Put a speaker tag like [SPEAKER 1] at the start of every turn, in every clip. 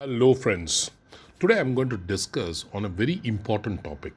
[SPEAKER 1] Hello, friends. Today I'm going to discuss on a very important topic.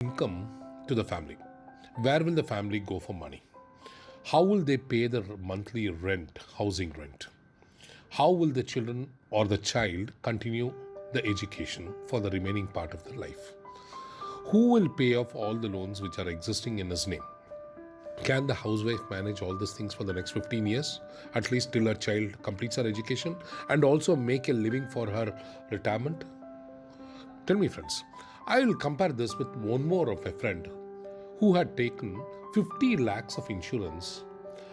[SPEAKER 1] Income to the family. Where will the family go for money? How will they pay their monthly rent, housing rent? How will the children or the child continue the education for the remaining part of their life? Who will pay off all the loans which are existing in his name? Can the housewife manage all these things for the next 15 years, at least till her child completes her education, and also make a living for her retirement? Tell me, friends. I will compare this with one more of a friend who had taken 50 lakhs of insurance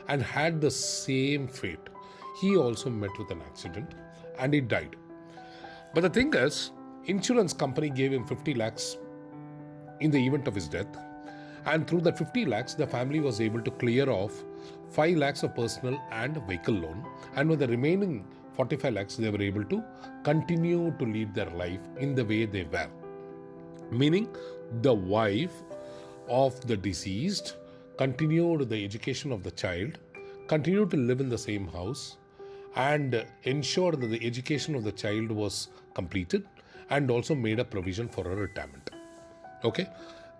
[SPEAKER 1] and had the same fate. He also met with an accident and he died. But the thing is, insurance company gave him 50 lakhs in the event of his death, and through that 50 lakhs the family was able to clear off 5 lakhs of personal and vehicle loan, and with the remaining 45 lakhs they were able to continue to lead their life in the way they were, meaning the wife of the deceased continued the education of the child, continued to live in the same house, and ensured that the education of the child was completed, and also made a provision for her retirement. Okay,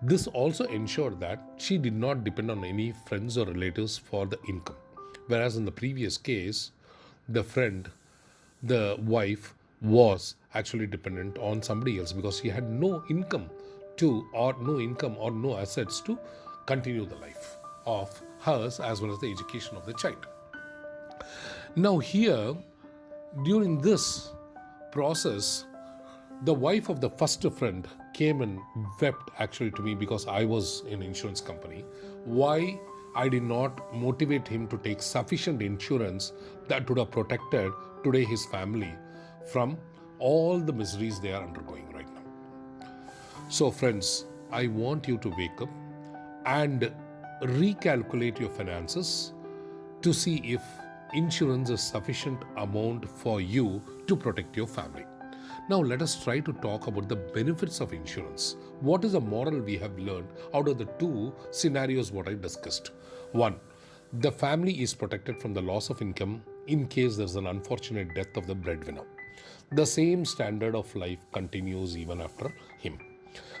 [SPEAKER 1] this also ensured that she did not depend on any friends or relatives for the income, whereas in the previous case the friend, the wife, was actually dependent on somebody else because she had no income or no assets to continue the life of hers as well as the education of the child. Now here, during this process, the wife of the first friend came and wept actually to me because I was in insurance company. Why I did not motivate him to take sufficient insurance that would have protected today his family from all the miseries they are undergoing right now. So, friends, I want you to wake up and recalculate your finances to see if insurance is sufficient amount for you to protect your family. Now let us try to talk about the benefits of insurance. What is the moral we have learned out of the two scenarios what I discussed? One, the family is protected from the loss of income in case there's an unfortunate death of the breadwinner. The same standard of life continues even after him.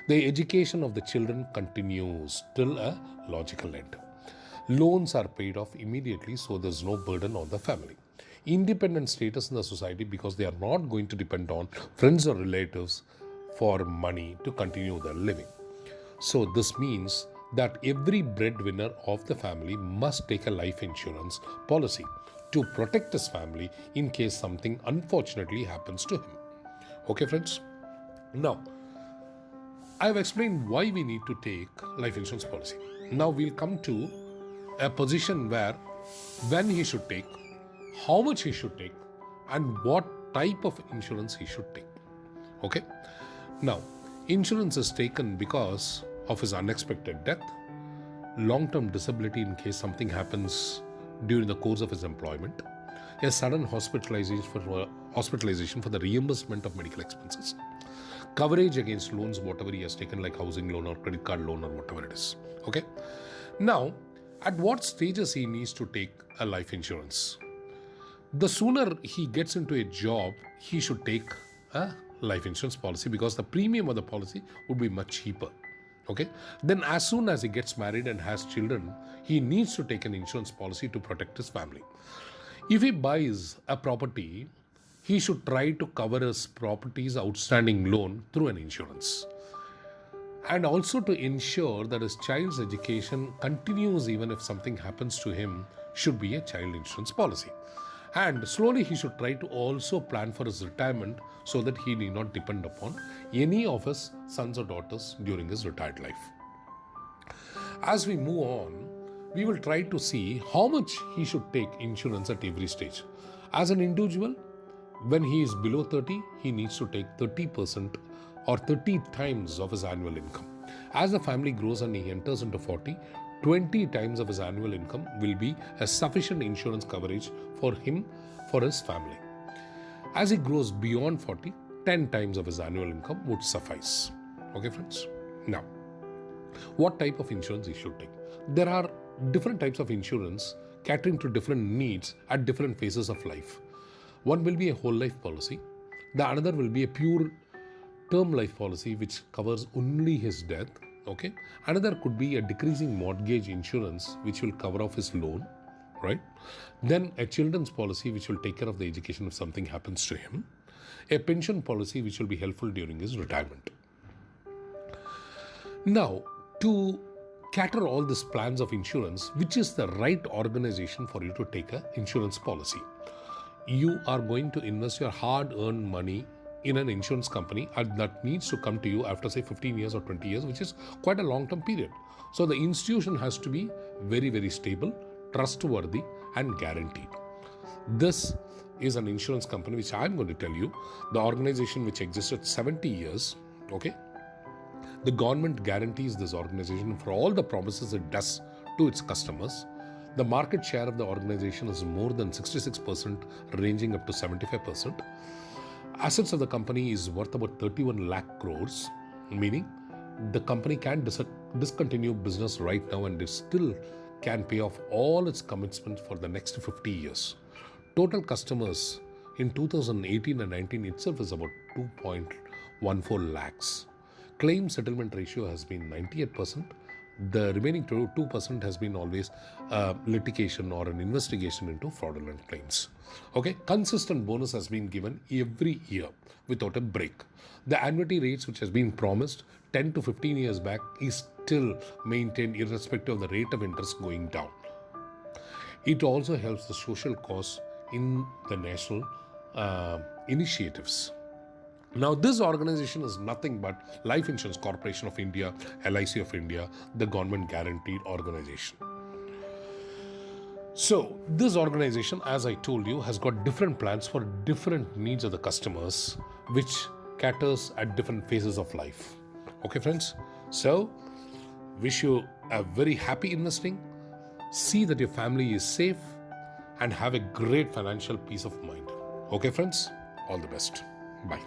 [SPEAKER 1] The education of the children continues till a logical end. Loans are paid off immediately, so there's no burden on the family. Independent status in the society because they are not going to depend on friends or relatives for money to continue their living. So, this means that every breadwinner of the family must take a life insurance policy to protect his family in case something unfortunately happens to him. Okay, friends? Now, I have explained why we need to take life insurance policy. Now we'll come to a position where when he should take, how much he should take, and what type of insurance he should take. Okay? Now, insurance is taken because of his unexpected death, long term disability in case something happens during the course of his employment, a sudden hospitalization for the reimbursement of medical expenses, coverage against loans, whatever he has taken, like housing loan or credit card loan or whatever it is. Okay. Now, at what stages he needs to take a life insurance? The sooner he gets into a job, he should take a life insurance policy because the premium of the policy would be much cheaper. Okay, then as soon as he gets married and has children, he needs to take an insurance policy to protect his family. If he buys a property, he should try to cover his property's outstanding loan through an insurance, and also to ensure that his child's education continues even if something happens to him should be a child insurance policy. And slowly he should try to also plan for his retirement so that he need not depend upon any of his sons or daughters during his retired life. As we move on, we will try to see how much he should take insurance at every stage. As an individual, when he is below 30, he needs to take 30% or 30 times of his annual income. As the family grows and he enters into 40, 20 times of his annual income will be a sufficient insurance coverage for him, for his family. As he grows beyond 40, 10 times of his annual income would suffice. Okay, friends? Now, what type of insurance he should take? There are different types of insurance catering to different needs at different phases of life. One will be a whole life policy. The another will be a pure term life policy which covers only his death. Okay. Another could be a decreasing mortgage insurance which will cover off his loan, right? Then a children's policy which will take care of the education if something happens to him. A pension policy which will be helpful during his retirement. Now, to cater all these plans of insurance, which is the right organization for you to take an insurance policy? You are going to invest your hard-earned money in an insurance company and that needs to come to you after say 15 years or 20 years, which is quite a long-term period. So the institution has to be very, very stable, trustworthy and guaranteed. This is an insurance company which I'm going to tell you, the organization which existed 70 years, okay? The government guarantees this organization for all the promises it does to its customers. The market share of the organization is more than 66%, ranging up to 75%. Assets of the company is worth about 31 lakh crores, meaning the company can discontinue business right now and it still can pay off all its commitments for the next 50 years. Total customers in 2018 and 19 itself is about 2.14 lakhs. Claim settlement ratio has been 98%. The remaining 2% has been always litigation or an investigation into fraudulent claims. Okay, consistent bonus has been given every year without a break. The annuity rates which has been promised 10 to 15 years back is still maintained irrespective of the rate of interest going down. It also helps the social cause in the national initiatives. Now, this organization is nothing but Life Insurance Corporation of India, LIC of India, the government guaranteed organization. So, this organization, as I told you, has got different plans for different needs of the customers, which caters at different phases of life. Okay, friends? So, wish you a very happy investing. See that your family is safe and have a great financial peace of mind. Okay, friends? All the best. Bye.